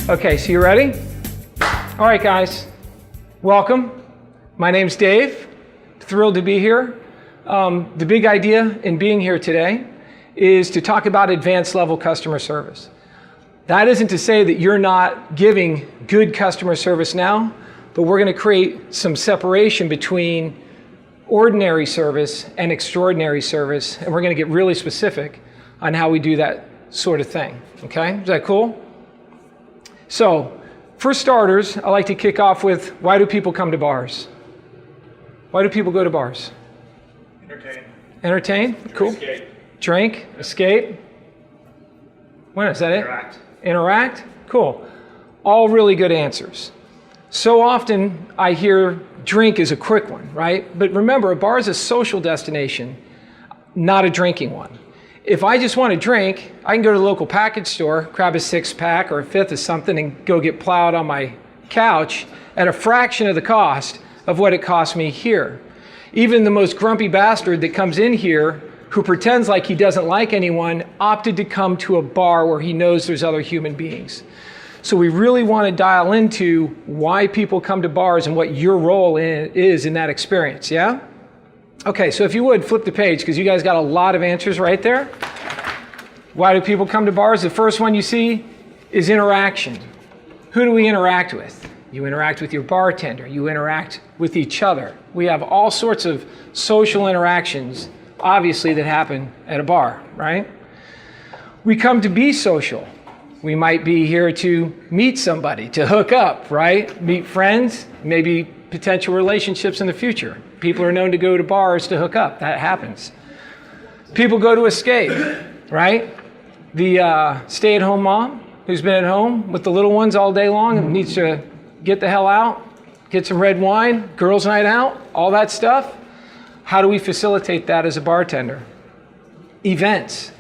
Okay, so you ready? All right, guys, welcome. My name's Dave. Thrilled to be here. The big idea in being here today is to talk about advanced level customer service. That isn't to say that you're not giving good customer service now, but we're going to create some separation between ordinary service and extraordinary service, and we're going to get really specific on how we do that sort of thing. Okay, is that cool? So, for starters, I like to kick off with, why do people come to bars? Why do people go to bars? Entertain. Entertain? Cool. Escape. Drink, escape. When is that it? Interact. Interact? Cool. All really good answers. So often I hear drink is a quick one, right? But remember, a bar is a social destination, not a drinking one. If I just want to drink, I can go to the local package store, grab a 6-pack or a 5th of something and go get plowed on my couch at a fraction of the cost of what it cost me here. Even the most grumpy bastard that comes in here who pretends like he doesn't like anyone opted to come to a bar where he knows there's other human beings. So we really want to dial into why people come to bars and what your role is in that experience, yeah? Okay, so if you would, flip the page, because you guys got a lot of answers right there. Why do people come to bars? The first one you see is interaction. Who do we interact with? You interact with your bartender. You interact with each other. We have all sorts of social interactions, obviously, that happen at a bar, right? We come to be social. We might be here to meet somebody, to hook up, right? Meet friends, maybe potential relationships in the future. People are known to go to bars to hook up. That happens. People go to escape, right? The stay-at-home mom who's been at home with the little ones all day long and needs to get the hell out, get some red wine, girls' night out, all that stuff. How do we facilitate that as a bartender? Events,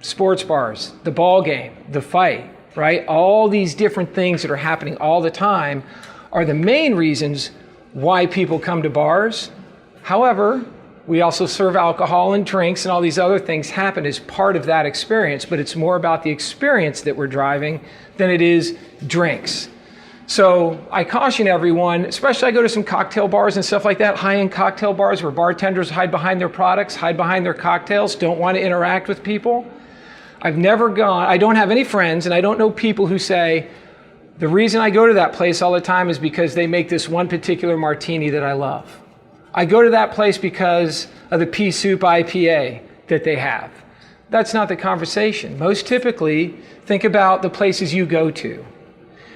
sports bars, the ball game, the fight, right? All these different things that are happening all the time are the main reasons why people come to bars. However, we also serve alcohol and drinks, and all these other things happen as part of that experience, but it's more about the experience that we're driving than it is drinks. So I caution everyone, especially I go to some cocktail bars and stuff like that, high-end cocktail bars where bartenders hide behind their products, hide behind their cocktails, don't want to interact with people. I don't have any friends, and I don't know people who say, the reason I go to that place all the time is because they make this one particular martini that I love. I go to that place because of the pea soup IPA that they have. That's not the conversation. Most typically, think about the places you go to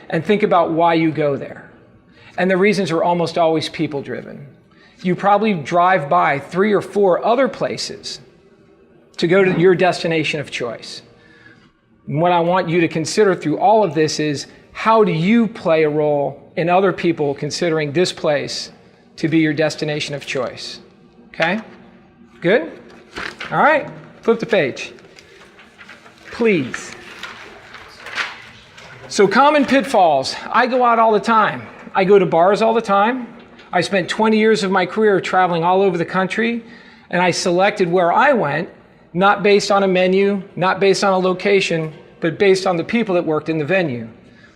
and think about why you go there. And the reasons are almost always people-driven. You probably drive by 3 or 4 other places to go to your destination of choice. And what I want you to consider through all of this is, how do you play a role in other people considering this place to be your destination of choice? Okay? Good? All right, flip the page. Please. So common pitfalls. I go out all the time. I go to bars all the time. I spent 20 years of my career traveling all over the country, and I selected where I went, not based on a menu, not based on a location, but based on the people that worked in the venue.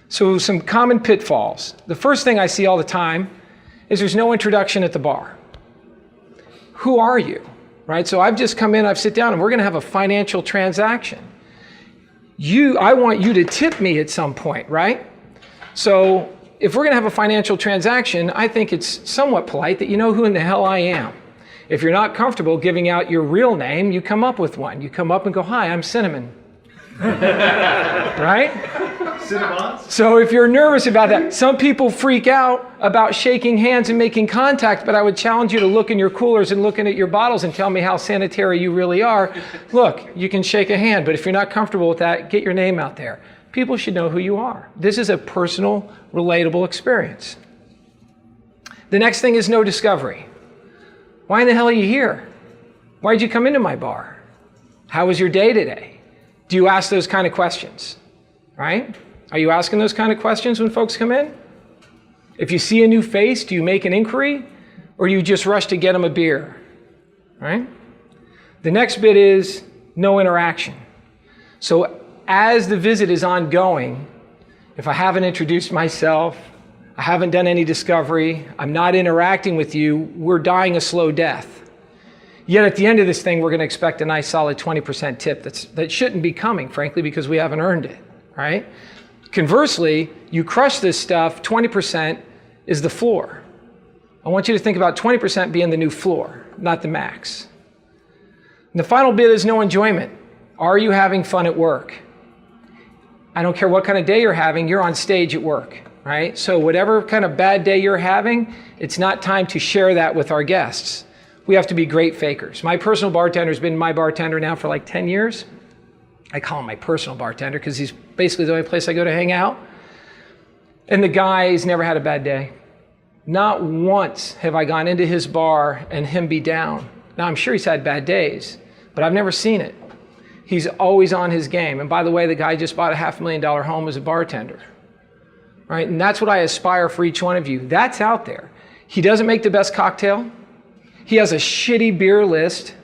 So some common pitfalls. The first thing I see all the time is there's no introduction at the bar. Who are you, right? So I've just come in, I've sit down, and we're gonna have a financial transaction. I want you to tip me at some point, right? So if we're gonna have a financial transaction, I think it's somewhat polite that you know who in the hell I am. If you're not comfortable giving out your real name, you come up with one. You come up and go, hi, I'm Cinnamon. Right? Cinnamons? So if you're nervous about that, some people freak out about shaking hands and making contact, but I would challenge you to look in your coolers and looking at your bottles and tell me how sanitary you really are. Look, you can shake a hand, but if you're not comfortable with that, get your name out there. People should know who you are. This is a personal, relatable experience. The next thing is no discovery. Why in the hell are you here? Why did you come into my bar? How was your day today? Do you ask those kind of questions, right? Are you asking those kind of questions when folks come in? If you see a new face, do you make an inquiry, or do you just rush to get them a beer, right? The next bit is no interaction. So as the visit is ongoing, if I haven't introduced myself, I haven't done any discovery, I'm not interacting with you, we're dying a slow death. Yet at the end of this thing, we're going to expect a nice solid 20% tip that shouldn't be coming, frankly, because we haven't earned it, right? Conversely, you crush this stuff, 20% is the floor. I want you to think about 20% being the new floor, not the max. And the final bit is no enjoyment. Are you having fun at work? I don't care what kind of day you're having, you're on stage at work, right? So whatever kind of bad day you're having, it's not time to share that with our guests. We have to be great fakers. My personal bartender has been my bartender now for like 10 years. I call him my personal bartender because he's basically the only place I go to hang out. And the guy's never had a bad day. Not once have I gone into his bar and him be down. Now, I'm sure he's had bad days, but I've never seen it. He's always on his game. And by the way, the guy just bought a $500,000 home as a bartender, right? And that's what I aspire for each one of you. That's out there. He doesn't make the best cocktail. He has a shitty beer list.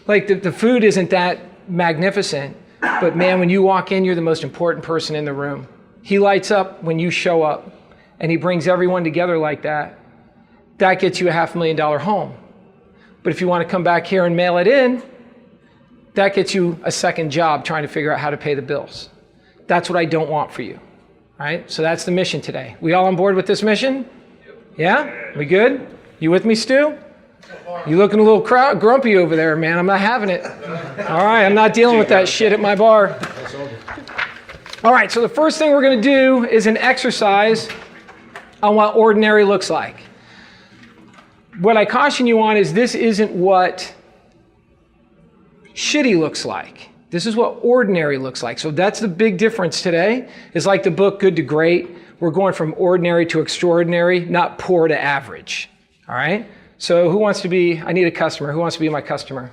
Like the food isn't that magnificent, but man, when you walk in, you're the most important person in the room. He lights up when you show up, and he brings everyone together like that. That gets you a $500,000 home. But if you want to come back here and mail it in, that gets you a second job trying to figure out how to pay the bills. That's what I don't want for you, right? So that's the mission today. We all on board with this mission? Yeah? We good? You with me, Stu? You looking a little grumpy over there, man. I'm not having it. All right, I'm not dealing with that shit at my bar. All right, so the first thing we're going to do is an exercise on what ordinary looks like. What I caution you on is this isn't what shitty looks like. This is what ordinary looks like. So that's the big difference today. It's like the book Good to Great. We're going from ordinary to extraordinary, not poor to average. All right? So who wants to be, I need a customer. Who wants to be my customer?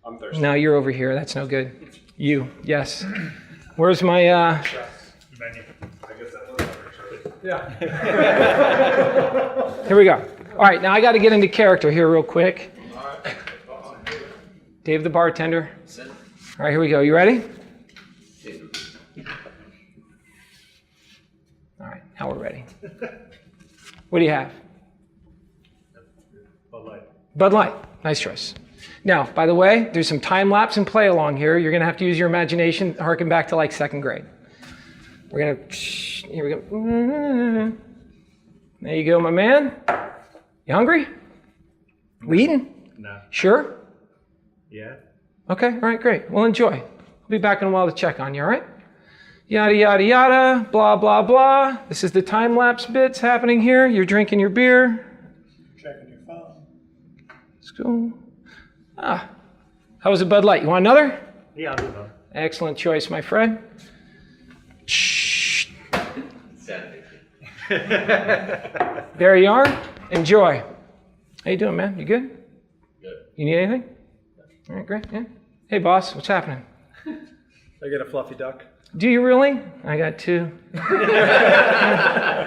I'm thirsty. No, you're over here. That's no good. You, yes. Where's my, Menu. I guess that was our yeah. Here we go. All right, now I got to get into character here real quick. Dave the bartender. All right, here we go. You ready? All right, now we're ready. What do you have? Bud Light. Bud Light. Nice choice. Now, by the way, there's some time lapse and play along here. You're going to have to use your imagination, harken back to like second grade. We're going to, here we go. There you go, my man. You hungry? We eating? No. Sure? Yeah. Okay, all right, great. Well, enjoy. I'll be back in a while to check on you, all right? Yada, yada, yada, blah, blah, blah. This is the time lapse bits happening here. You're drinking your beer. Checking your phone. Let's go. Ah, how was a Bud Light? You want another? Yeah, I'll do that. Excellent choice, my friend. Shh. There you are. Enjoy. How you doing, man? You good? Good. You need anything? All right, great. Yeah. Hey, boss, what's happening? I get a fluffy duck. Do you really? I got two.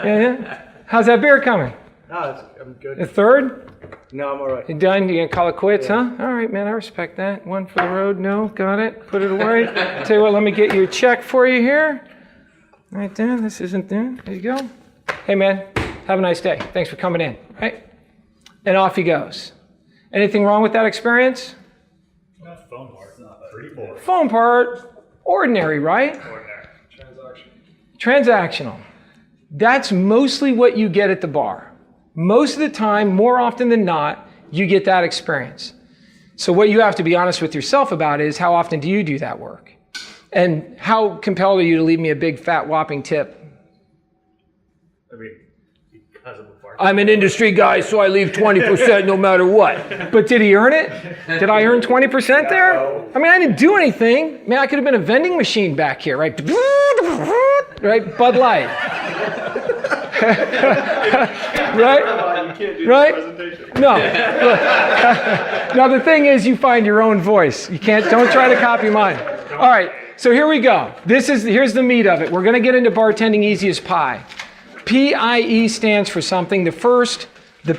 Yeah. How's that beer coming? No, I'm good. A third? No, I'm all right. You done? You gonna call it quits, huh? All right, man, I respect that. One for the road. No, got it. Put it away. Tell you what, let me get you a check for you here. Right there. This isn't there. There you go. Hey, man, have a nice day. Thanks for coming in. Right? And off he goes. Anything wrong with that experience? Not phone part. Not pretty boring. Phone part, ordinary, right? Ordinary. Transactional. That's mostly what you get at the bar. Most of the time, more often than not, you get that experience. So what you have to be honest with yourself about is how often do you do that work? And how compelled are you to leave me a big, fat, whopping tip? I mean, because of the part. I'm an industry guy, so I leave 20% no matter what. But did he earn it? Did I earn 20% there? No. I mean, I didn't do anything. Man, I could have been a vending machine back here, right? Right? Bud Light. Right? You can't do Right? the presentation. No. Now the thing is, you find your own voice. Don't try to copy mine. All right, so here we go. Here's the meat of it. We're going to get into bartending easy as pie. PIE stands for something. The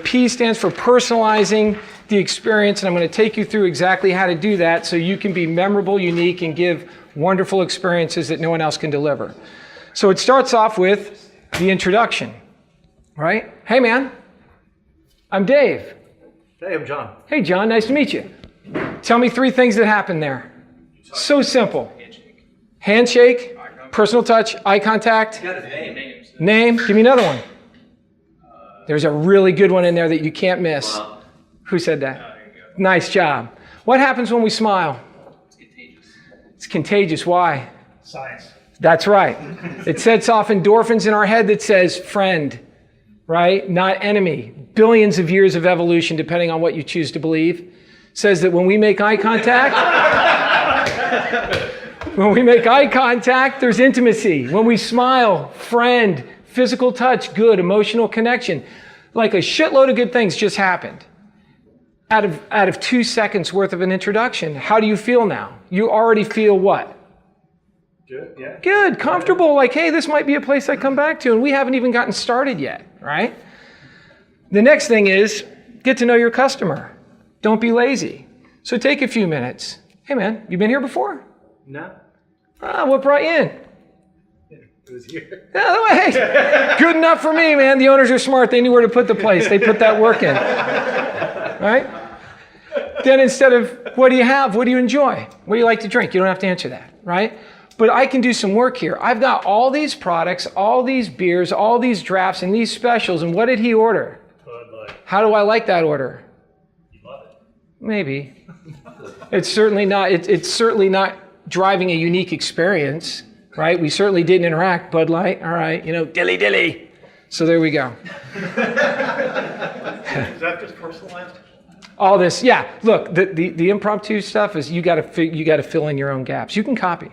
P stands for personalizing the experience, and I'm going to take you through exactly how to do that so you can be memorable, unique, and give wonderful experiences that no one else can deliver. So it starts off with the introduction, right? Hey, man, I'm Dave. Hey, I'm John. Hey, John, nice to meet you. Tell me 3 things that happened there. So simple. Handshake, personal touch, eye contact. Name. Give me another one. There's a really good one in there that you can't miss. Wow. Who said that? Nice job. What happens when we smile? It's contagious. It's contagious. Why? Science. That's right. It sets off endorphins in our head that says friend, right? Not enemy. Billions of years of evolution, depending on what you choose to believe, says that when we make eye contact, there's intimacy. When we smile, friend, physical touch, good, emotional connection. Like a shitload of good things just happened. Out of 2 seconds worth of an introduction, how do you feel now? You already feel what? Good, yeah. Good, comfortable, like, hey, this might be a place I come back to, and we haven't even gotten started yet, right? The next thing is, get to know your customer. Don't be lazy. So take a few minutes. Hey, man, you been here before? No. What brought you in? It was here. Oh, hey, good enough for me, man. The owners are smart. They knew where to put the place. They put that work in, right? Then instead of, what do you have? What do you enjoy? What do you like to drink? You don't have to answer that, right? But I can do some work here. I've got all these products, all these beers, all these drafts, and these specials. And what did he order? Bud Light. How do I like that order? You love it. Maybe. It's certainly not. It's certainly not driving a unique experience, right? We certainly didn't interact. Bud Light, all right, dilly dilly. So there we go. Is that just personalized? All this, yeah. Look, the impromptu stuff is you got to fill in your own gaps. You can copy.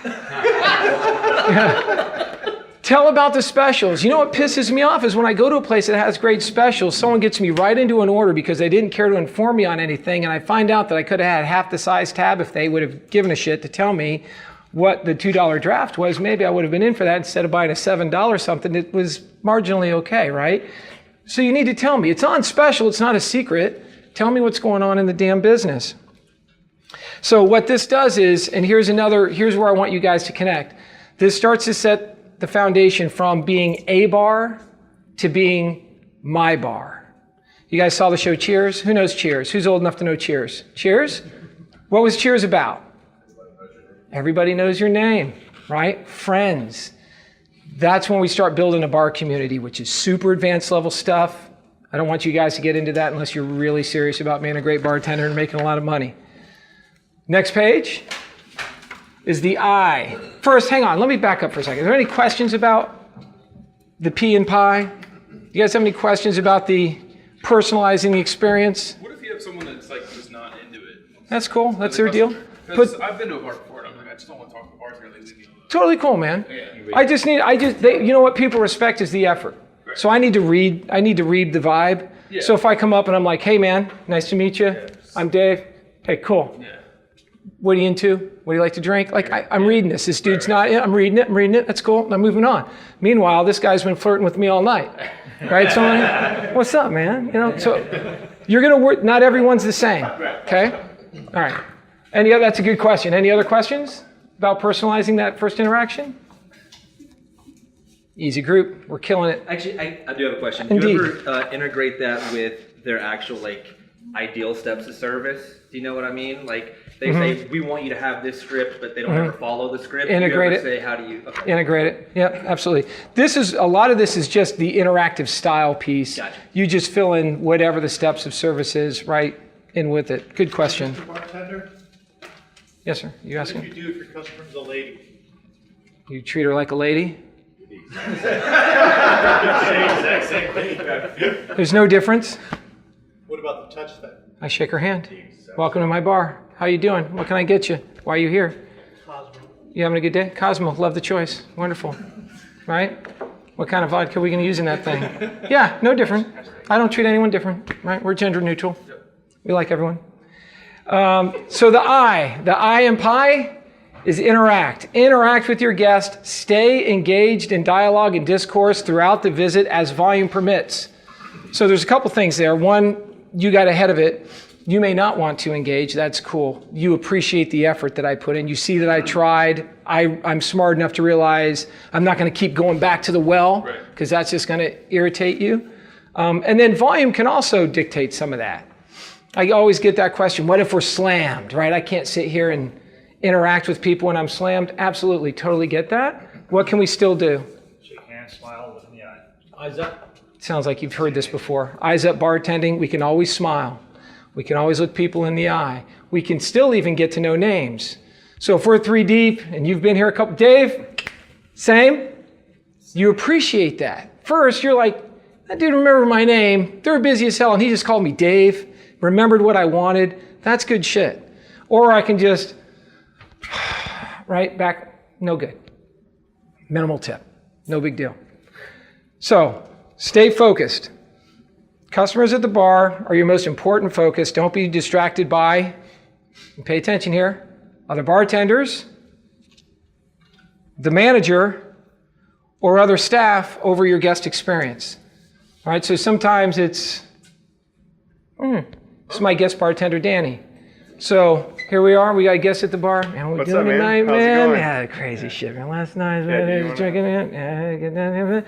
Yeah. Tell about the specials. You know what pisses me off is when I go to a place that has great specials, someone gets me right into an order because they didn't care to inform me on anything, and I find out that I could have had half the size tab if they would have given a shit to tell me what the $2 draft was. Maybe I would have been in for that instead of buying a $7 something that was marginally okay, right? So you need to tell me. It's on special. It's not a secret. Tell me what's going on in the damn business. So what this does is, and here's where I want you guys to connect. This starts to set the foundation from being a bar to being my bar. You guys saw the show Cheers? Who knows Cheers? Who's old enough to know Cheers? Cheers? What was Cheers about? Everybody knows your name, right? Friends. That's when we start building a bar community, which is super advanced level stuff. I don't want you guys to get into that unless you're really serious about being a great bartender and making a lot of money. Next page is the I. First, hang on, let me back up for a second. Are there any questions about the P and pie? Do you guys have any questions about the personalizing the experience? What if you have someone that's like just not into it? That's cool. That's their deal. Because I've been to a bar before, and I'm like, I just don't want to talk to the bartender. They leave me alone. Totally cool, man. Yeah. You know what people respect is the effort. Right. So I need to read the vibe. Yeah. So if I come up and I'm like, hey man, nice to meet you. I'm Dave. Hey, cool. Yeah. What are you into? What do you like to drink? Like, I'm reading this. This dude's not, I'm reading it. That's cool. I'm moving on. Meanwhile, this guy's been flirting with me all night. Right? So I'm like, what's up, man? So you're going to work, not everyone's the same. Okay? All right. That's a good question. Any other questions about personalizing that first interaction? Easy group. We're killing it. Actually, I do have a question. Indeed. Do you ever integrate that with their actual ideal steps of service? Do you know what I mean? Like they say, we want you to have this script, but they don't ever follow the script. Integrate do you it. ever say, how do you? Okay. Integrate it. Yep, absolutely. A lot of this is just the interactive style piece. Gotcha. You just fill in whatever the steps of service is right in with it. Good question. Mr. Bartender, Yes, sir. You what if asking? you do if your customer's a lady? You treat her like a lady? Exact same thing. There's no difference. What about the touch thing? I shake her hand. Welcome to my bar. How you doing? What can I get you? Why are you here? Cosmo. You having a good day? Cosmo, love the choice. Wonderful. Right? What kind of vodka are we going to use in that thing? Yeah, no different. I don't treat anyone different. Right? We're gender neutral. We like everyone. So the I in pie is interact. Interact with your guest. Stay engaged in dialogue and discourse throughout the visit as volume permits. So there's a couple things there. One, you got ahead of it. You may not want to engage. That's cool. You appreciate the effort that I put in. You see that I tried. I'm smart enough to realize I'm not going to keep going back to the well because that's just going to irritate you. And then volume can also dictate some of that. I always get that question, what if we're slammed, right? I can't sit here and interact with people when I'm slammed. Absolutely, totally get that. What can we still do? Shake hands, smile, look in the eye. Eyes up. Sounds like you've heard this before. Eyes up bartending, we can always smile. We can always look people in the eye. We can still even get to know names. So if we're 3 deep and you've been here a couple, Dave, same? You appreciate that. First, you're like, that dude remembered my name. They're busy as hell and he just called me Dave, remembered what I wanted. That's good shit. Or I can just, right back, no good. Minimal tip, no big deal. So stay focused. Customers at the bar are your most important focus. Don't be distracted by, pay attention here, other bartenders, the manager, or other staff over your guest experience. All right, so sometimes it's my guest bartender, Danny. So here we are, we got a guest at the bar. Man, what we doing tonight, man? Yeah, crazy shit, man. Last night, man, drinking it.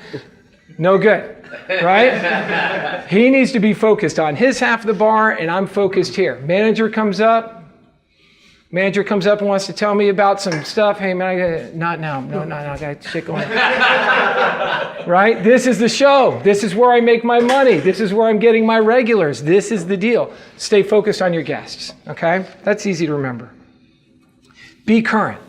No good, right? He needs to be focused on his half of the bar, and I'm focused here. Manager comes up and wants to tell me about some stuff. Hey, man, not now. No, I got shit going. Right? This is the show. This is where I make my money. This is where I'm getting my regulars. This is the deal. Stay focused on your guests, okay? That's easy to remember. Be current.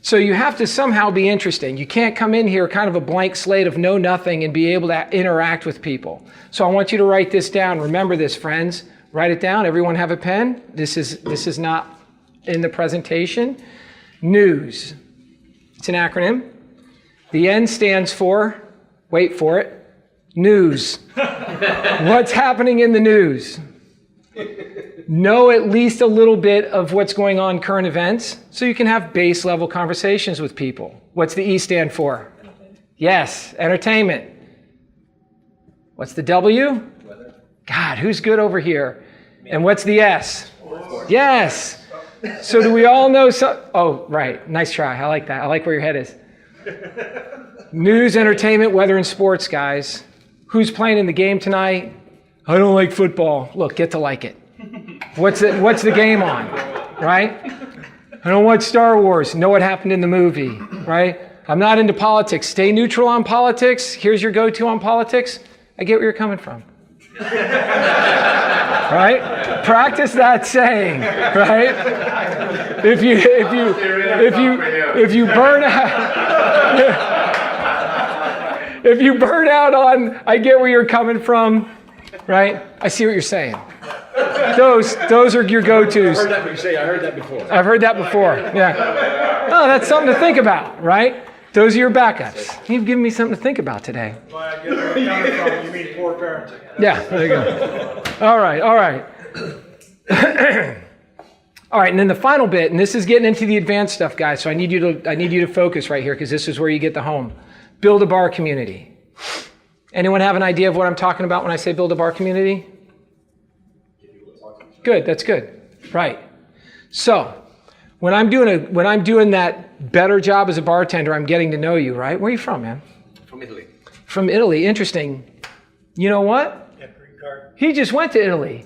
So you have to somehow be interesting. You can't come in here kind of a blank slate of know nothing and be able to interact with people. So I want you to write this down. Remember this, friends. Write it down. Everyone have a pen. This is not in the presentation. News. It's an acronym. The N stands for, wait for it, news. What's happening in the news? Know at least a little bit of what's going on, current events, so you can have base level conversations with people. What's the E stand for? Yes, entertainment. What's the W? Weather. God, who's good over here? And what's the S? Sports. Yes. So do we all know oh, right. Nice try. I like that. I like where your head is. News, entertainment, weather, and sports, guys. Who's playing in the game tonight? I don't like football. Look, get to like it. What's the game on, right? I don't watch Star Wars. Know what happened in the movie, right? I'm not into politics. Stay neutral on politics. Here's your go-to on politics. I get where you're coming from. Right? Practice that saying, right? If you burn out, if you burn out on, I get where you're coming from, right? I see what you're saying. Those are your go-tos. I heard that before. I've heard that before, yeah. Oh, that's something to think about, right? Those are your backups. You've given me something to think about today. Well, I get where you're coming from. You mean poor parenting. Yeah, there you go. All right. All right, and then the final bit, and this is getting into the advanced stuff, guys, so I need you to focus right here because this is where you get the home. Build a bar community. Anyone have an idea of what I'm talking about when I say build a bar community? Good, that's good. Right. So, when I'm doing that better job as a bartender, I'm getting to know you, right? Where are you from, man? From Italy. From Italy, interesting. You know what? Yeah, green card. He just went to Italy.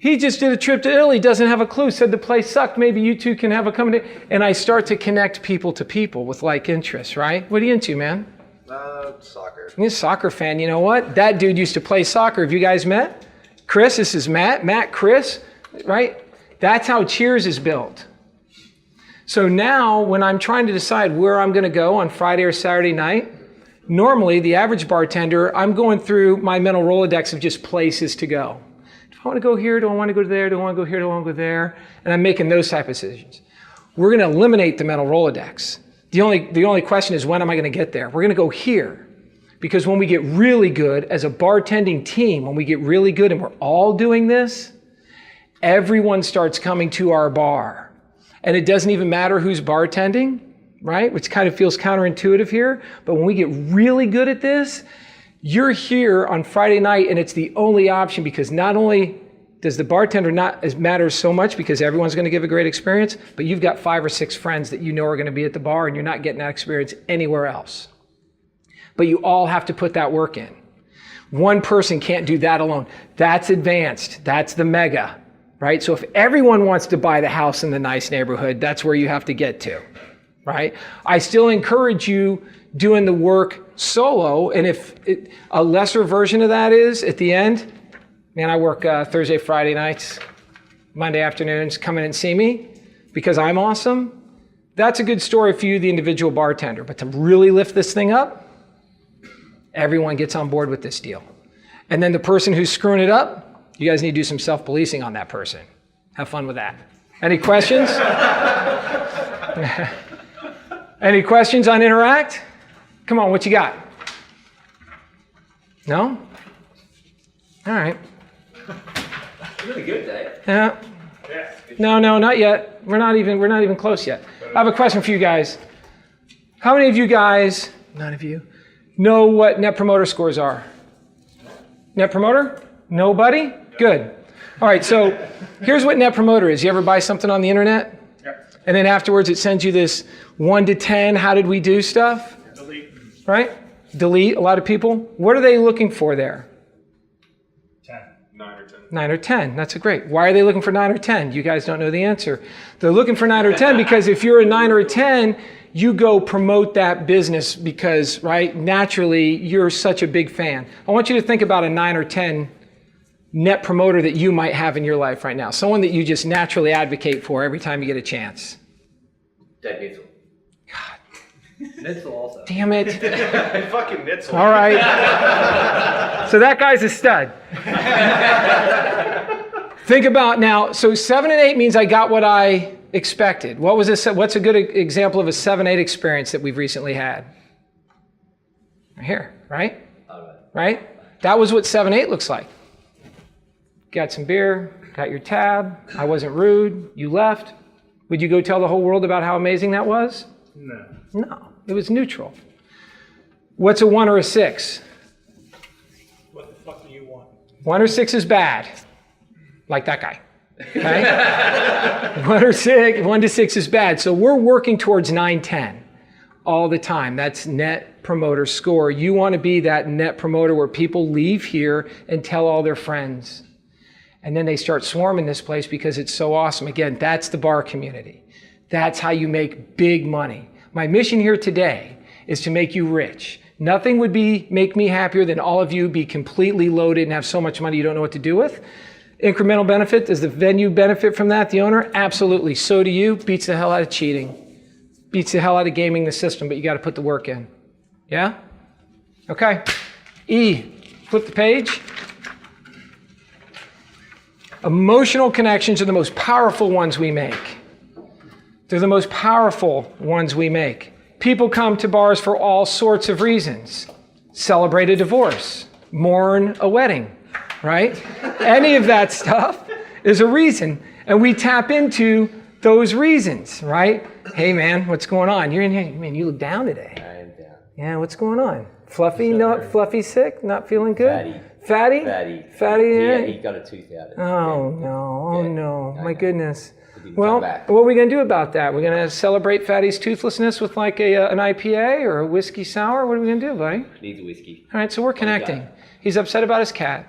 He just did a trip to Italy, doesn't have a clue, said the place sucked, maybe you two can have a company. And I start to connect people to people with like interests, right? What are you into, man? Soccer. You're a soccer fan, you know what? That dude used to play soccer. Have you guys met? Chris, this is Matt, Chris, right? That's how Cheers is built. So now when I'm trying to decide where I'm going to go on Friday or Saturday night, normally the average bartender, I'm going through my mental Rolodex of just places to go. Do I want to go here? Do I want to go there? Do I want to go here? Do I want to go there? And I'm making those type of decisions. We're going to eliminate the mental Rolodex. The only question is, when am I going to get there? We're going to go here. Because when we get really good as a bartending team, when we get really good and we're all doing this, everyone starts coming to our bar. And it doesn't even matter who's bartending, right? Which kind of feels counterintuitive here. But when we get really good at this, you're here on Friday night and it's the only option because not only does the bartender not matter so much because everyone's going to give a great experience, but you've got 5 or 6 friends that you know are going to be at the bar and you're not getting that experience anywhere else. But you all have to put that work in. One person can't do that alone. That's advanced. That's the mega, right? So if everyone wants to buy the house in the nice neighborhood, that's where you have to get to, right? I still encourage you doing the work solo, and if a lesser version of that is at the end, man, I work Thursday, Friday nights, Monday afternoons, come in and see me because I'm awesome. That's a good story for you, the individual bartender. But to really lift this thing up, everyone gets on board with this deal. And then the person who's screwing it up, you guys need to do some self-policing on that person. Have fun with that. Any questions? Any questions on Interact? Come on, what you got? No? All right. Really good day. Yeah. No, not yet. We're not even close yet. I have a question for you guys. How many of you guys, none of you, know what Net Promoter Scores are? Net Promoter? Nobody? Good. All right, so here's what Net Promoter is. You ever buy something on the internet? Yeah. And then afterwards it sends you this 1 to 10, how did we do stuff? Delete. Right? Delete, a lot of people. What are they looking for there? 10. 9 or 10. 9 or 10. That's a great. Why are they looking for 9 or 10? You guys don't know the answer. They're looking for 9 or 10 because if you're a 9 or a 10, you go promote that business because, right, naturally, you're such a big fan. I want you to think about a 9 or 10 net promoter that you might have in your life right now. Someone that you just naturally advocate for every time you get a chance. Dead Nitzel. God. Nitzel also. Damn it. Fucking Nitzel. All right. So that guy's a stud. Think about now, so 7 and 8 means I got what I expected. What's a good example of a 7-8 experience that we've recently had? Right here, right? Right? That was what 7-8 looks like. Got some beer, got your tab, I wasn't rude, you left. Would you go tell the whole world about how amazing that was? No. No, it was neutral. What's a 1 or a 6? What the fuck do you want? 1 or 6 is bad, like that guy. Okay? 1 to 6 is bad. So we're working towards 9-10 all the time. That's Net Promoter Score. You want to be that net promoter where people leave here and tell all their friends. And then they start swarming this place because it's so awesome. Again, that's the bar community. That's how you make big money. My mission here today is to make you rich. Nothing would make me happier than all of you be completely loaded and have so much money you don't know what to do with. Incremental benefit, does the venue benefit from that, the owner? Absolutely. So do you. Beats the hell out of cheating. Beats the hell out of gaming the system, but you got to put the work in. Yeah? Okay. E, flip the page. Emotional connections are the most powerful ones we make. They're the most powerful ones we make. People come to bars for all sorts of reasons. Celebrate a divorce, mourn a wedding, right? Any of that stuff is a reason. And we tap into those reasons, right? Hey man, what's going on? You're in here, man, you look down today. I am down. Yeah, what's going on? Fluffy, Fluffy sick, not feeling good? Fatty? Fatty. Yeah? He got a tooth out. Oh no, my goodness. Didn't Well, come back. what are we going to do about that? We're going to celebrate Fatty's toothlessness with like an IPA or a whiskey sour? What are we going to do, buddy? Needs a whiskey. All right, so we're connecting. He's upset about his cat.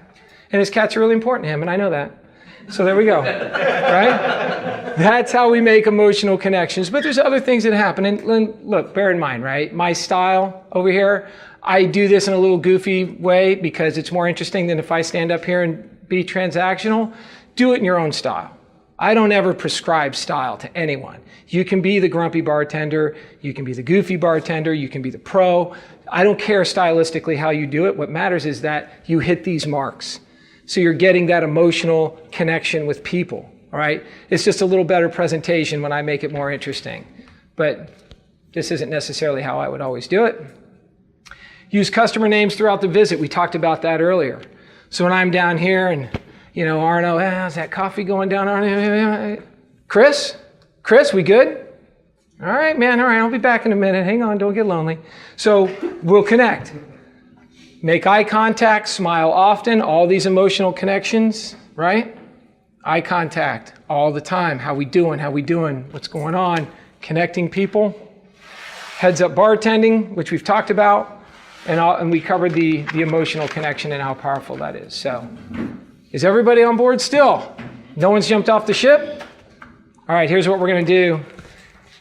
And his cats are really important to him, and I know that. So there we go, right? That's how we make emotional connections. But there's other things that happen. And look, bear in mind, right? My style over here, I do this in a little goofy way because it's more interesting than if I stand up here and be transactional. Do it in your own style. I don't ever prescribe style to anyone. You can be the grumpy bartender, you can be the goofy bartender, you can be the pro. I don't care stylistically how you do it. What matters is that you hit these marks. So you're getting that emotional connection with people, all right? It's just a little better presentation when I make it more interesting. But this isn't necessarily how I would always do it. Use customer names throughout the visit. We talked about that earlier. So when I'm down here and Arno, how's that coffee going down, Arno? Chris, we good? All right, man, all right, I'll be back in a minute. Hang on, don't get lonely. So we'll connect. Make eye contact, smile often, all these emotional connections, right? Eye contact all the time. How we doing? What's going on? Connecting people. Heads up bartending, which we've talked about, and we covered the emotional connection and how powerful that is. So, is everybody on board still? No one's jumped off the ship? All right, here's what we're going to do.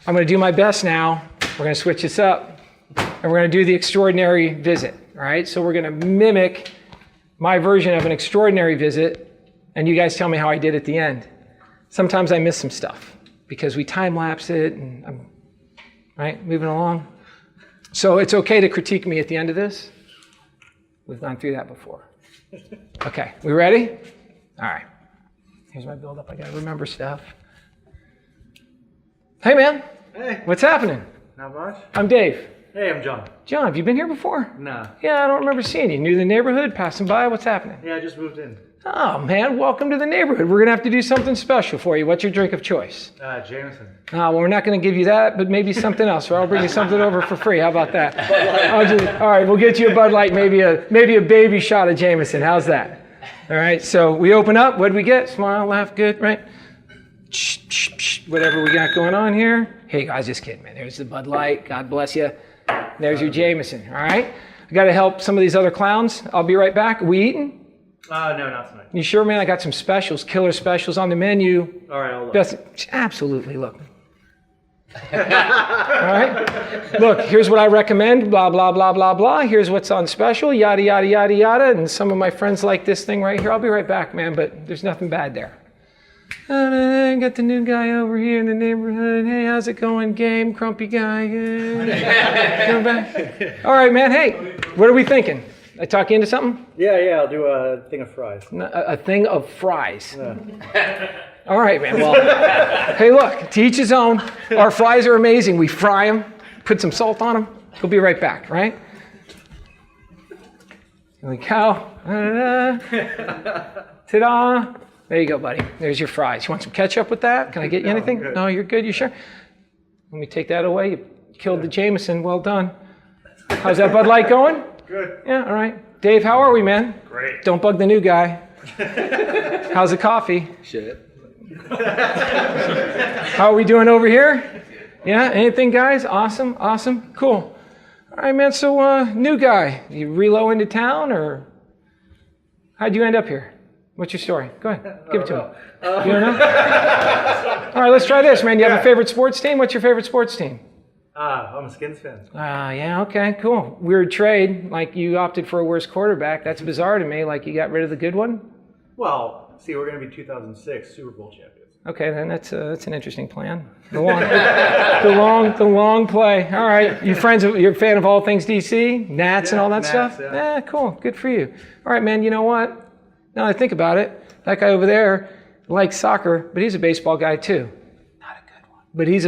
I'm going to do my best now. We're going to switch this up, and we're going to do the extraordinary visit. All right, so we're going to mimic my version of an extraordinary visit, and you guys tell me how I did at the end. Sometimes I miss some stuff because we time-lapse it, and I'm moving along. So it's okay to critique me at the end of this. We've gone through that before. Okay, we ready? All right. Here's my build-up. I got to remember stuff. Hey, man. Hey. What's happening? Not much. I'm Dave. Hey, I'm John. John, have you been here before? Nah. Yeah, I don't remember seeing you. New to the neighborhood, passing by. What's happening? Yeah, I just moved in. Oh, man, welcome to the neighborhood. We're going to have to do something special for you. What's your drink of choice? Jameson. Well, we're not going to give you that, but maybe something else. Or I'll bring you something over for free. How about that? All right, we'll get you a Bud Light, maybe a baby shot of Jameson. How's that? All right, so we open up. What do we get? Smile, laugh, good, right? Whatever we got going on here. Hey, guys, just kidding, man. There's the Bud Light. God bless you. There's your Jameson, all right? I got to help some of these other clowns. I'll be right back. Are we eating? No, not tonight. You sure, man? I got some specials, killer specials on the menu. All right, I'll look. Absolutely, look. All right? Look, here's what I recommend, blah, blah, blah, blah, blah. Here's what's on special, yada, yada, yada, yada. And some of my friends like this thing right here. I'll be right back, man, but there's nothing bad there. Got the new guy over here in the neighborhood. Hey, how's it going, game? Crumpy guy. Come back. All right, man. Hey, what are we thinking? I talk you into something? Yeah, I'll do a thing of fries. A thing of fries. All right, man. Well, hey, look, to each his own. Our fries are amazing. We fry them, put some salt on them. We'll be right back, right? Here we go. Ta-da. There you go, buddy. There's your fries. You want some ketchup with that? Can I get you anything? No, you're good. You sure? Let me take that away. You killed the Jameson. Well done. How's that Bud Light going? Good. Yeah, all right. Dave, how are we, man? Great. Don't bug the new guy. How's the coffee? Shit. How are we doing over here? Yeah, anything, guys? Awesome, awesome, cool. All right, man, so new guy, you relo into town, or how'd you end up here? What's your story? Go ahead, give it to him. You don't know? All right, let's try this, man. You have a favorite sports team? What's your favorite sports team? I'm a Skins fan. Yeah, okay, cool. Weird trade, like you opted for a worse quarterback. That's bizarre to me, like you got rid of the good one? Well, see, we're going to be 2006 Super Bowl champions. Okay, then that's an interesting plan. The long play. All right, you're a fan of all things DC, Nats and all that Nats, stuff? yeah. Cool, good for you. All right, man, you know what? Now that I think about it, that guy over there likes soccer, but he's a baseball guy too. Not a good one. But he's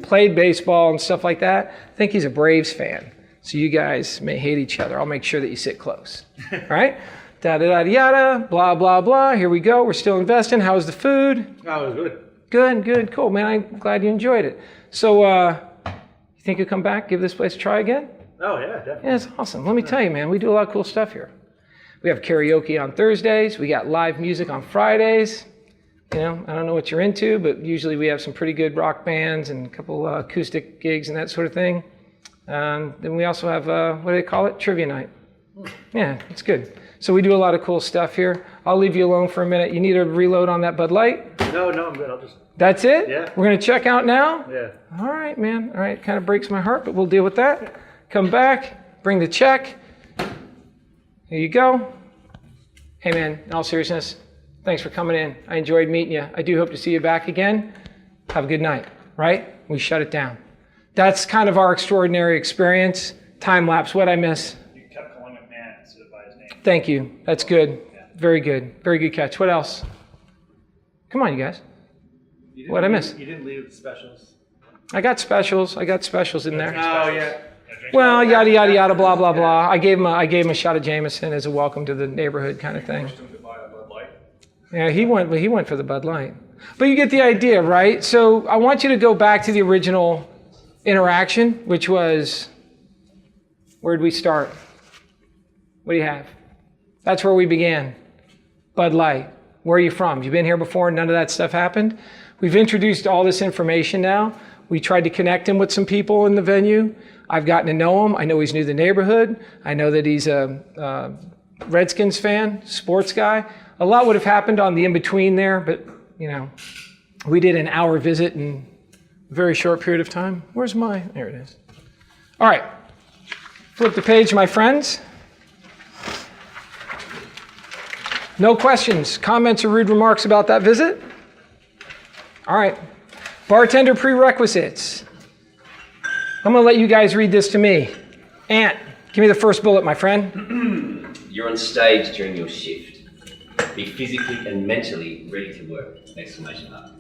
played baseball and stuff like that. I think he's a Braves fan. So you guys may hate each other. I'll make sure that you sit close. All right? Da-da-da-yada, blah, blah, blah. Here we go. We're still investing. How was the food? Oh, it was good. Good, cool. Man, I'm glad you enjoyed it. So you think you'll come back, give this place a try again? Oh, yeah, definitely. Yeah, it's awesome. Let me tell you, man, we do a lot of cool stuff here. We have karaoke on Thursdays. We got live music on Fridays. You know, I don't know what you're into, but usually we have some pretty good rock bands and a couple acoustic gigs and that sort of thing. Then we also have, what do they call it? Trivia night. Yeah, it's good. So we do a lot of cool stuff here. I'll leave you alone for a minute. You need a reload on that Bud Light? No, I'm good. I'll just... That's it? Yeah. We're going to check out now? Yeah. All right, man. All right, kind of breaks my heart, but we'll deal with that. Come back, bring the check. Here you go. Hey, man, in all seriousness, thanks for coming in. I enjoyed meeting you. I do hope to see you back again. Have a good night, right? We shut it down. That's kind of our extraordinary experience. Time lapse, what'd I miss? You kept calling him man instead of by his name. Thank you. That's good. Very good. Very good catch. What else? Come on, you guys. What'd I miss? You didn't leave the specials. I got specials in there. Oh, yeah. Well, yada, yada, yada, blah, blah, blah. I gave him a shot of Jameson as a welcome to the neighborhood kind of thing. Yeah, he went for the Bud Light. But you get the idea, right? So I want you to go back to the original interaction, which was, where'd we start? What do you have? That's where we began. Bud Light. Where are you from? Have you been here before? None of that stuff happened. We've introduced all this information now. We tried to connect him with some people in the venue. I've gotten to know him. I know he's new to the neighborhood. I know that he's a Redskins fan, sports guy. A lot would have happened on the in-between there, but, we did an hour visit in a very short period of time. There it is. All right. Flip the page, my friends. No questions, comments, or rude remarks about that visit? All right. Bartender prerequisites. I'm going to let you guys read this to me. Ant, give me the first bullet, my friend. You're on stage during your shift. Be physically and mentally ready to work! Exclamation mark.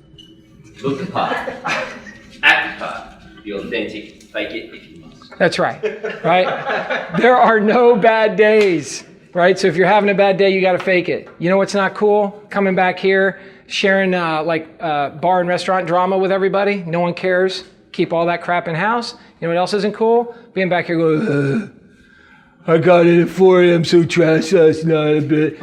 Look the part. Act the part. Be authentic. Fake it if you must. That's right. Right? There are no bad days. Right? So if you're having a bad day, you got to fake it. You know what's not cool? Coming back here, sharing bar and restaurant drama with everybody. No one cares. Keep all that crap in house. You know what else isn't cool? Being back here going, I got it at 4 a.m. so trash last night a bit.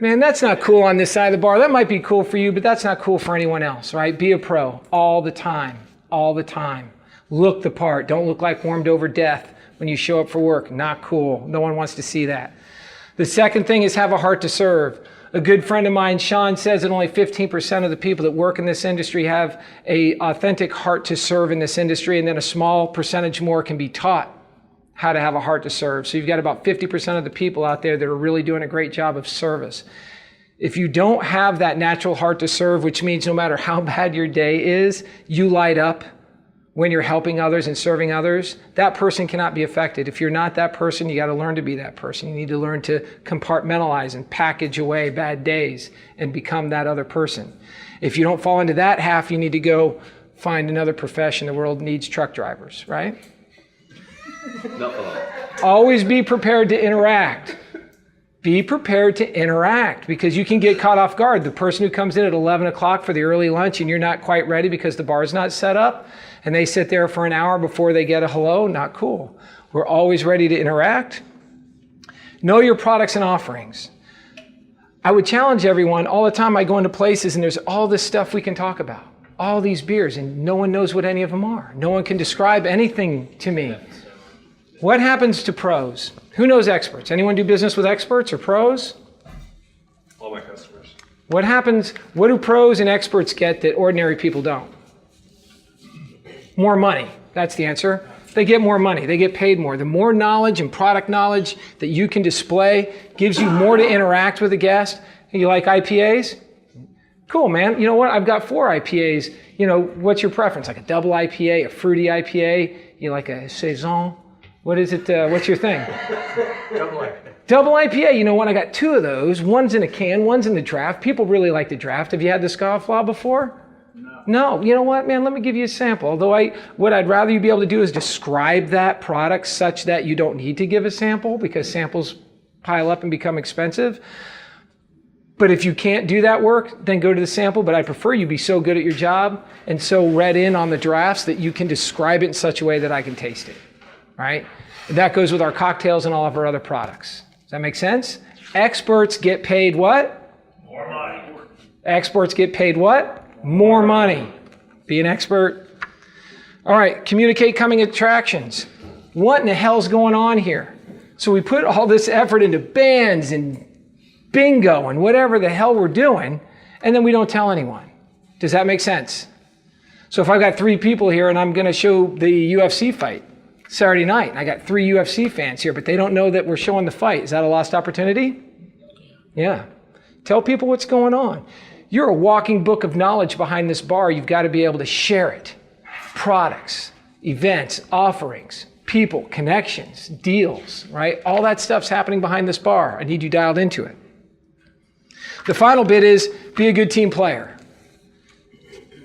Man, that's not cool on this side of the bar. That might be cool for you, but that's not cool for anyone else, right? Be a pro all the time, all the time. Look the part. Don't look like warmed over death when you show up for work. Not cool. No one wants to see that. The second thing is have a heart to serve. A good friend of mine, Sean, says that only 15% of the people that work in this industry have an authentic heart to serve in this industry, and then a small percentage more can be taught how to have a heart to serve. So you've got about 50% of the people out there that are really doing a great job of service. If you don't have that natural heart to serve, which means no matter how bad your day is, you light up when you're helping others and serving others, that person cannot be affected. If you're not that person, you got to learn to be that person. You need to learn to compartmentalize and package away bad days and become that other person. If you don't fall into that half, you need to go find another profession. The world needs truck drivers, right? Not for long. Always be prepared to interact. Be prepared to interact because you can get caught off guard. The person who comes in at 11 o'clock for the early lunch and you're not quite ready because the bar's not set up and they sit there for an hour before they get a hello, not cool. We're always ready to interact. Know your products and offerings. I would challenge everyone all the time. I go into places and there's all this stuff we can talk about, all these beers, and no one knows what any of them are. No one can describe anything to me. What happens to pros? Who knows experts? Anyone do business with experts or pros? All my customers. What happens? What do pros and experts get that ordinary people don't? More money. That's the answer. They get more money. They get paid more. The more knowledge and product knowledge that you can display gives you more to interact with a guest. You like IPAs? Cool, man. You know what? I've got 4 IPAs. What's your preference? Like a double IPA, a fruity IPA? You like a saison? What is it? What's your thing? Double IPA. Double IPA. You know what? I got 2 of those. One's in a can, one's in the draft. People really like the draft. Have you had the Scofflaw before? No. You know what, man? Let me give you a sample. Although what I'd rather you be able to do is describe that product such that you don't need to give a sample because samples pile up and become expensive. But if you can't do that work, then go to the sample. But I prefer you be so good at your job and so read in on the drafts that you can describe it in such a way that I can taste it. Right? And that goes with our cocktails and all of our other products. Does that make sense? Experts get paid what? More money. Experts get paid what? More money. Be an expert. All right, communicate coming attractions. What in the hell's going on here? So we put all this effort into bands and bingo and whatever the hell we're doing, and then we don't tell anyone. Does that make sense? So if I've got 3 people here and I'm going to show the UFC fight Saturday night, and I got 3 UFC fans here, but they don't know that we're showing the fight. Is that a lost opportunity? Yeah. Tell people what's going on. You're a walking book of knowledge behind this bar. You've got to be able to share it. Products, events, offerings, people, connections, deals, right? All that stuff's happening behind this bar. I need you dialed into it. The final bit is be a good team player.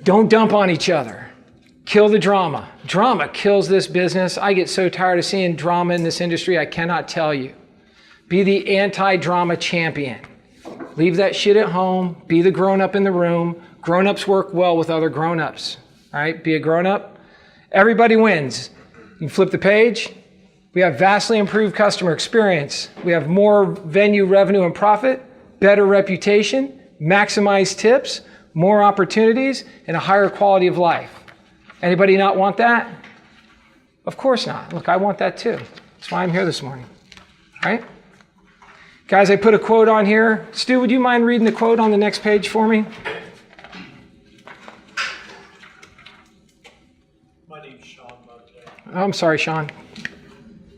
Don't dump on each other. Kill the drama. Drama kills this business. I get so tired of seeing drama in this industry, I cannot tell you. Be the anti-drama champion. Leave that shit at home. Be the grown-up in the room. Grown-ups work well with other grown-ups. All right? Be a grown-up. Everybody wins. You flip the page. We have vastly improved customer experience. We have more venue revenue and profit, better reputation, maximize tips, more opportunities, and a higher quality of life. Anybody not want that? Of course not. Look, I want that too. That's why I'm here this morning. All right? Guys, I put a quote on here. Stu, would you mind reading the quote on the next page for me? My name's Sean Bartending. I'm sorry, Sean.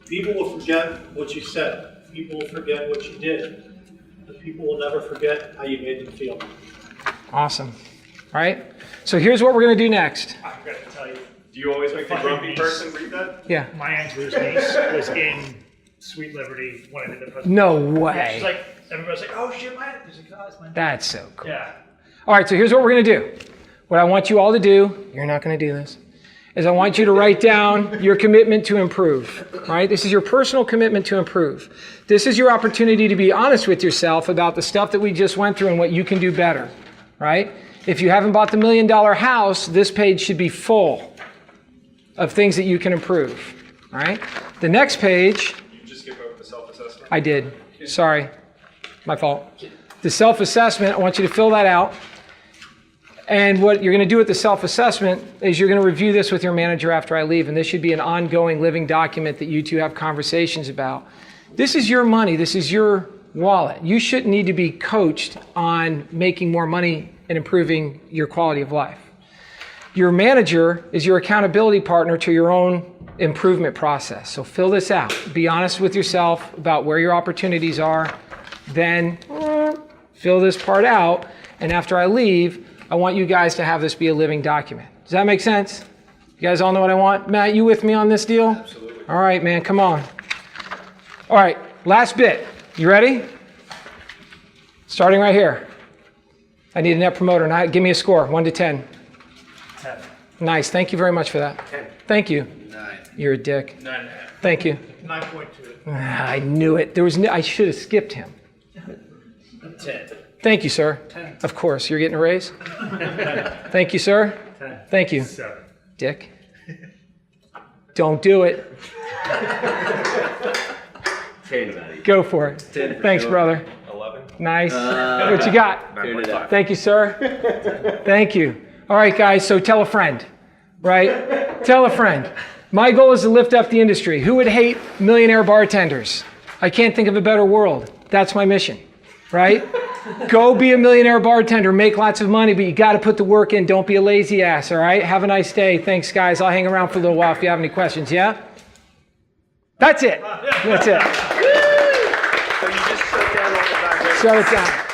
People will forget what you said. People will forget what you did. But people will never forget how you made them feel. Awesome. All right? So here's what we're going to do next. I forgot to tell you. Do you always make the grumpy person read that? Yeah. My Aunt's niece was in Sweet Liberty when I did the presentation. No Yeah, way. she's like, everybody's like, oh shit, my aunt. She's like, oh, it's my aunt. That's so cool. Yeah. All right, so here's what we're going to do. What I want you all to do, you're not going to do this, is I want you to write down your commitment to improve. All right? This is your personal commitment to improve. This is your opportunity to be honest with yourself about the stuff that we just went through and what you can do better. Right? If you haven't bought the $1 million house, this page should be full of things that you can improve. All right? The next page. You just skip over the self-assessment? I did. Sorry. My fault. The self-assessment, I want you to fill that out. And what you're going to do with the self-assessment is you're going to review this with your manager after I leave, and this should be an ongoing living document that you two have conversations about. This is your money. This is your wallet. You shouldn't need to be coached on making more money and improving your quality of life. Your manager is your accountability partner to your own improvement process. So fill this out. Be honest with yourself about where your opportunities are. Then fill this part out. And after I leave, I want you guys to have this be a living document. Does that make sense? You guys all know what I want? Matt, you with me on this deal? Absolutely. All right, man, come on. All right, last bit. You ready? Starting right here. I need a net promoter. Now, give me a score, 1 to 10. 10. Nice. Thank you very much for that. 10. Thank you. 9. You're a dick. 9.5. Thank you. 9.2. I knew it. I should have skipped him. 10. Thank you, sir. 10. Of course. You're getting a raise? Thank you, sir. 10. Thank you. 7. Dick. Don't do it. 10, buddy. Go for it. 10 for Thanks, sure. brother. 11. Nice. What you got? Turn it up. Thank you, sir. Thank you. All right, guys, so tell a friend, right? Tell a friend. My goal is to lift up the industry. Who would hate millionaire bartenders? I can't think of a better world. That's my mission, right? Go be a millionaire bartender, make lots of money, but you got to put the work in. Don't be a lazy ass, all right? Have a nice day. Thanks, guys. I'll hang around for a little while if you have any questions, yeah? That's it. That's it. So you just shut down all the back. Shut it down.